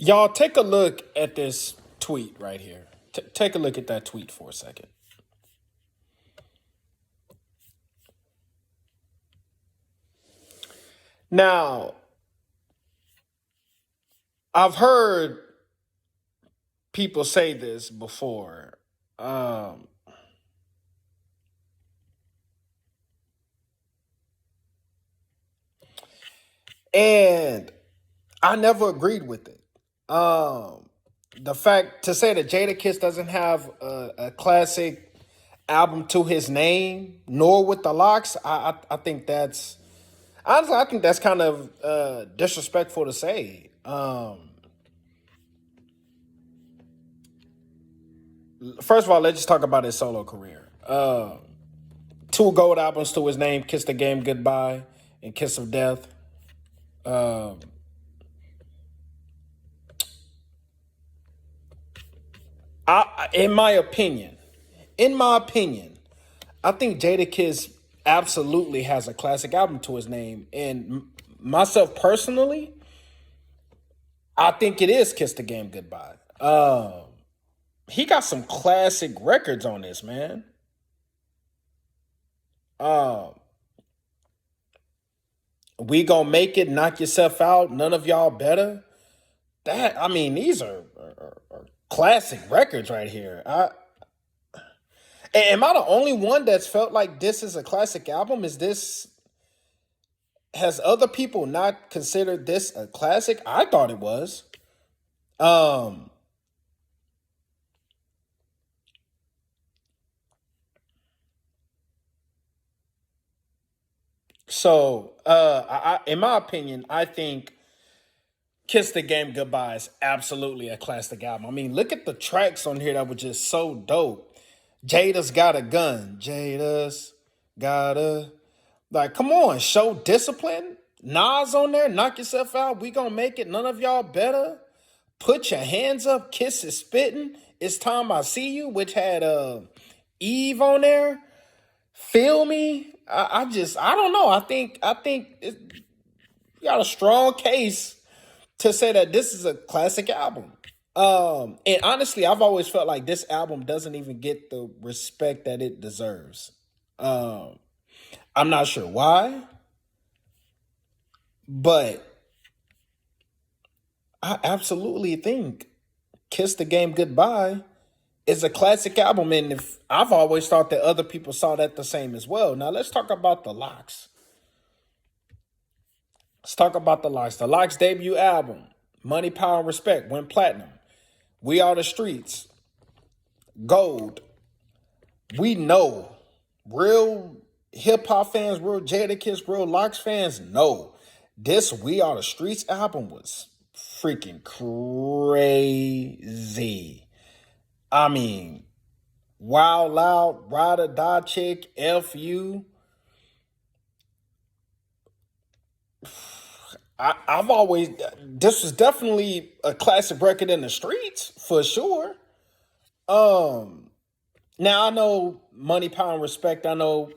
Y'all take a look at this tweet right here. Take a look at that tweet for a second. Now, I've heard people say this before. And I never agreed with it. The fact to say that Jadakiss doesn't have a classic album to his name, nor with the locks, I think that's honestly I think that's kind of disrespectful to say. First of all, let's just talk about his solo career. Two gold albums to his name: "Kiss the Game Goodbye" and "Kiss of Death." Um, in my opinion, in my opinion, I think Jadakiss absolutely has a classic album to his name, and myself personally, I think it is "Kiss the Game Goodbye." He got some classic records on this, man. Um, we gonna make it, knock yourself out. None of y'all better. That I mean, these are classic records right here. Am I the only one that's felt like this is a classic album? Is this has other people not considered this a classic? I thought it was. Um, in my opinion, I think "Kiss the Game Goodbye" is absolutely a classic album. I mean, look at the tracks on here that were just so dope. Jada's got a gun. Jada's got a like. Come on, show discipline. Nas on there. Knock yourself out. We gonna make it. None of y'all better. Put your hands up. Kiss is spitting. It's time I see you, which had Eve on there. Feel me. I don't know. I think you got a strong case to say that this is a classic album. And honestly, I've always felt like this album doesn't even get the respect that it deserves. Um, I'm not sure why, but I absolutely think "Kiss the Game Goodbye" is a classic album. And if I've always thought that other people saw that the same as well. Now let's talk about the Locks. Let's talk about the Locks. The Locks debut album, "Money, Power, and Respect," went platinum. "We Are the Streets," gold. We know real hip hop fans, real Jadakiss, real Locks fans know this "We Are the Streets" album was freaking crazy. I mean, Wild Loud, Ride or Die Chick, FU. I've always, this was definitely a classic record in the streets for sure. Um, Now I know "Money, Power, and Respect." I know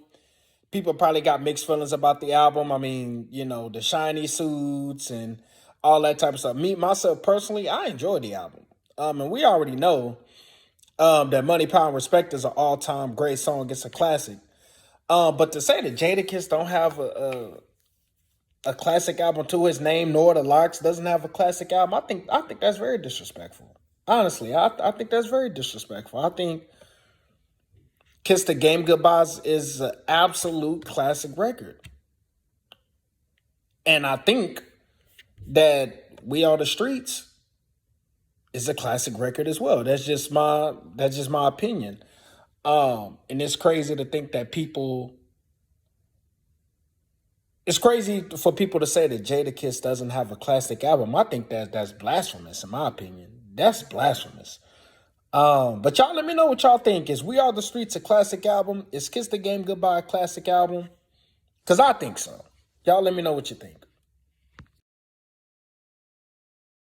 people probably got mixed feelings about the album. I mean, the shiny suits and all that type of stuff. Me myself personally, I enjoy the album. And we already know that "Money, Power, and Respect" is an all-time great song. It's a classic. But to say that Jadakiss don't have a classic album to his name, nor the Locks doesn't have a classic album, I think that's very disrespectful. Honestly, I think that's very disrespectful. I think "Kiss the Game Goodbyes" is an absolute classic record. And I think that "We Are the Streets" is a classic record as well. That's just my opinion. And it's crazy to think that people it's crazy for people to say that Jadakiss doesn't have a classic album. I think that's blasphemous in my opinion. That's blasphemous. But y'all let me know what y'all think. Is "We Are the Streets" a classic album? Is "Kiss the Game Goodbye" a classic album? Because I think so. Y'all let me know what you think.